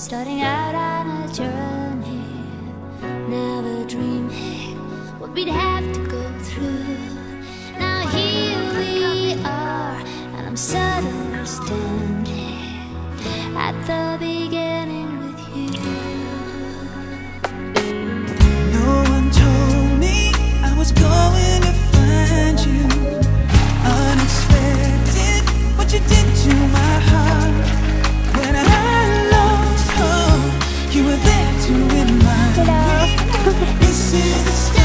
starting out on a journey, never dreaming what we'd have to go through. Now here we are, and I'm suddenly standing at the beginning with you. No one told me I was going to find you. Unexpected, what you did to my heart. When I lost hope, you were there to remind me. This is the